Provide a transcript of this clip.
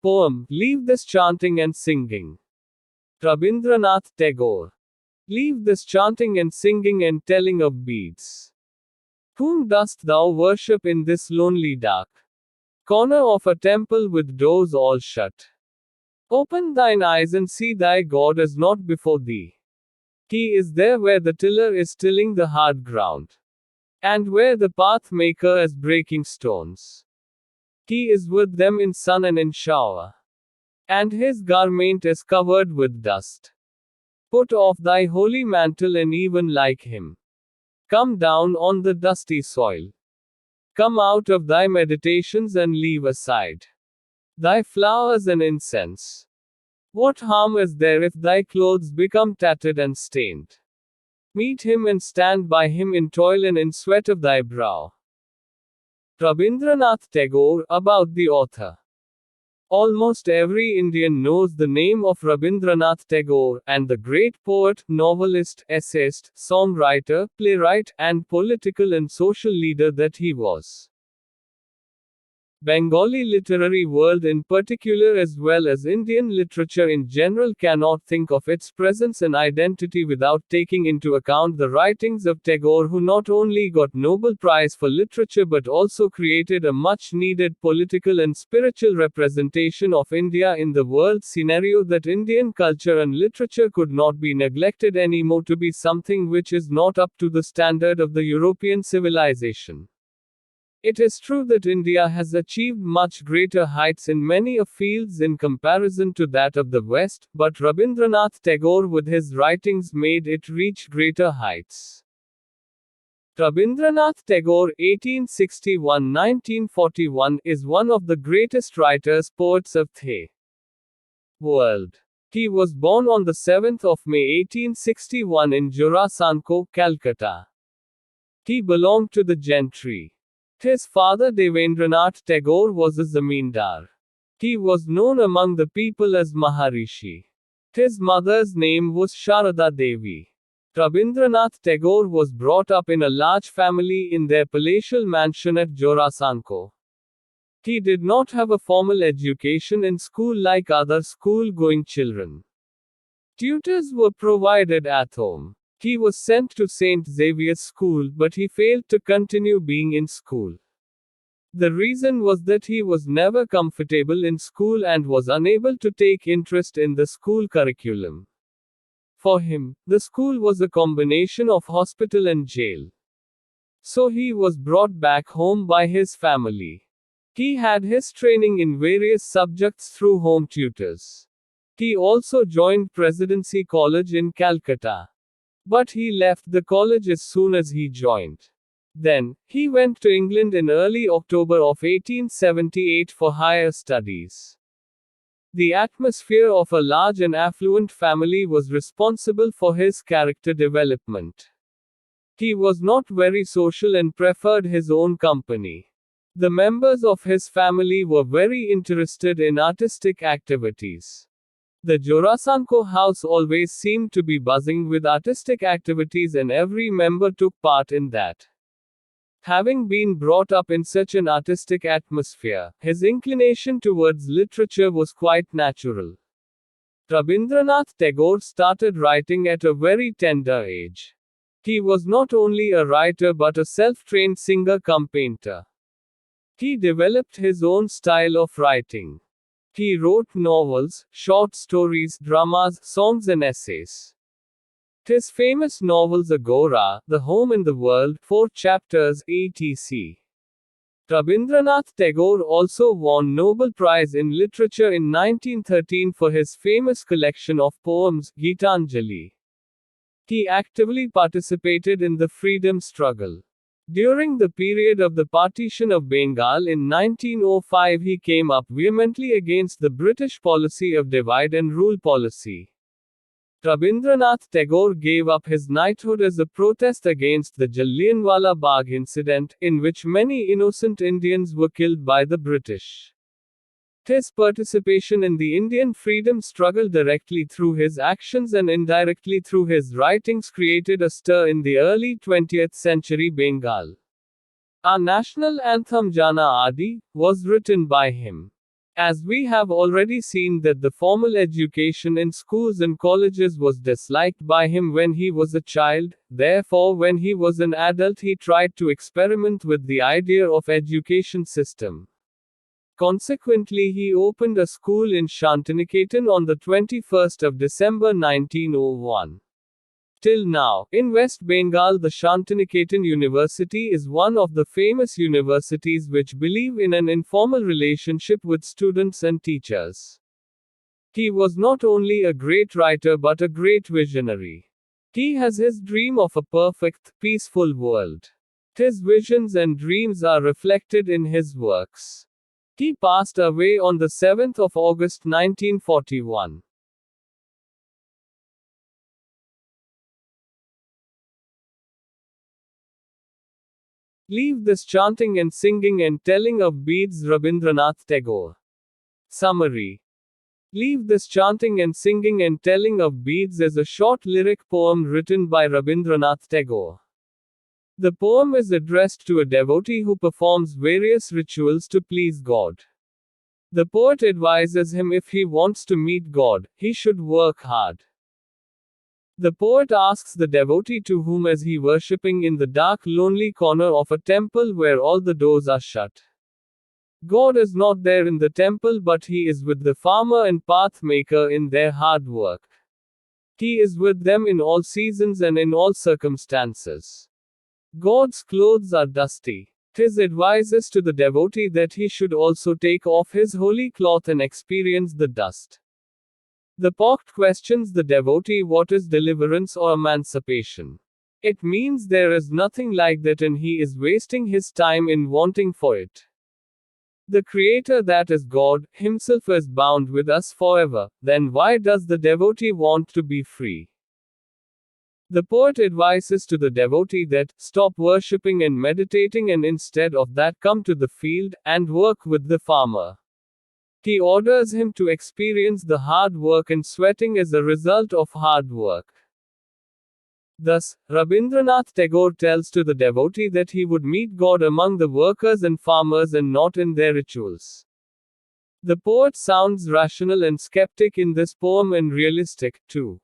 Poem, Leave this chanting and singing. Rabindranath Tagore. Leave this chanting and singing and telling of beads. Whom dost thou worship in this lonely dark corner of a temple with doors all shut? Open thine eyes and see thy God is not before thee. He is there where the tiller is tilling the hard ground, and where the path maker is breaking stones. He is with them in sun and in shower, and his garment is covered with dust. Put off thy holy mantle and even like him, come down on the dusty soil. Come out of thy meditations and leave aside thy flowers and incense. What harm is there if thy clothes become tattered and stained? Meet him and stand by him in toil and in sweat of thy brow. Rabindranath Tagore. About the author. Almost every Indian knows the name of Rabindranath Tagore, and the great poet, novelist, essayist, songwriter, playwright, and political and social leader that he was. Bengali literary world in particular as well as Indian literature in general cannot think of its presence and identity without taking into account the writings of Tagore, who not only got Nobel Prize for Literature but also created a much needed political and spiritual representation of India in the world scenario, that Indian culture and literature could not be neglected anymore to be something which is not up to the standard of the European civilization. It is true that India has achieved much greater heights in many fields in comparison to that of the West, but Rabindranath Tagore with his writings made it reach greater heights. Rabindranath Tagore (1861–1941) is one of the greatest writers, poets of the world. He was born on the 7th of May 1861 in Jorasanko, Calcutta. He belonged to the gentry. His father Devendranath Tagore was a zamindar. He was known among the people as Maharishi. His mother's name was Sharada Devi. Rabindranath Tagore was brought up in a large family in their palatial mansion at Jorasanko. He did not have a formal education in school like other school-going children. Tutors were provided at home. He was sent to St. Xavier's School, but he failed to continue being in school. The reason was that he was never comfortable in school and was unable to take interest in the school curriculum. For him, the school was a combination of hospital and jail. So he was brought back home by his family. He had his training in various subjects through home tutors. He also joined Presidency College in Calcutta. But he left the college as soon as he joined. Then, he went to England in early October of 1878 for higher studies. The atmosphere of a large and affluent family was responsible for his character development. He was not very social and preferred his own company. The members of his family were very interested in artistic activities. The Jorasanko house always seemed to be buzzing with artistic activities, and every member took part in that. Having been brought up in such an artistic atmosphere, his inclination towards literature was quite natural. Rabindranath Tagore started writing at a very tender age. He was not only a writer but a self-trained singer-cum-painter. He developed his own style of writing. He wrote novels, short stories, dramas, songs and essays. His famous novels Agora, The Home in the World, 4 chapters, etc. Rabindranath Tagore also won Nobel Prize in Literature in 1913 for his famous collection of poems, Gitanjali. He actively participated in the freedom struggle. During the period of the partition of Bengal in 1905, he came up vehemently against the British policy of divide and rule policy. Rabindranath Tagore gave up his knighthood as a protest against the Jallianwala Bagh incident, in which many innocent Indians were killed by the British. His participation in the Indian freedom struggle directly through his actions and indirectly through his writings created a stir in the early 20th century Bengal. Our national anthem Jana Adi was written by him. As we have already seen that the formal education in schools and colleges was disliked by him when he was a child, therefore when he was an adult he tried to experiment with the idea of education system. Consequently he opened a school in Shantiniketan on the 21st of December 1901. Till now, in West Bengal the Shantiniketan University is one of the famous universities which believe in an informal relationship with students and teachers. He was not only a great writer but a great visionary. He has his dream of a perfect, peaceful world. His visions and dreams are reflected in his works. He passed away on the 7th of August 1941. Leave this chanting and singing and telling of beads. Rabindranath Tagore Smmary. Leave this chanting and singing and telling of beads is a short lyric poem written by Rabindranath Tagore. The poem is addressed to a devotee who performs various rituals to please God. The poet advises him if he wants to meet God, he should work hard. The poet asks the devotee to whom is he worshipping in the dark lonely corner of a temple where all the doors are shut. God is not there in the temple but he is with the farmer and path maker in their hard work. He is with them in all seasons and in all circumstances. God's clothes are dusty. His advices to the devotee that he should also take off his holy cloth and experience the dust. The poet questions the devotee what is deliverance or emancipation. It means there is nothing like that and he is wasting his time in wanting for it. The Creator, that is God, himself is bound with us forever, then why does the devotee want to be free? The poet advises to the devotee that, stop worshipping and meditating and instead of that come to the field, and work with the farmer. He orders him to experience the hard work and sweating as a result of hard work. Thus, Rabindranath Tagore tells to the devotee that he would meet God among the workers and farmers and not in their rituals. The poet sounds rational and skeptic in this poem and realistic, too.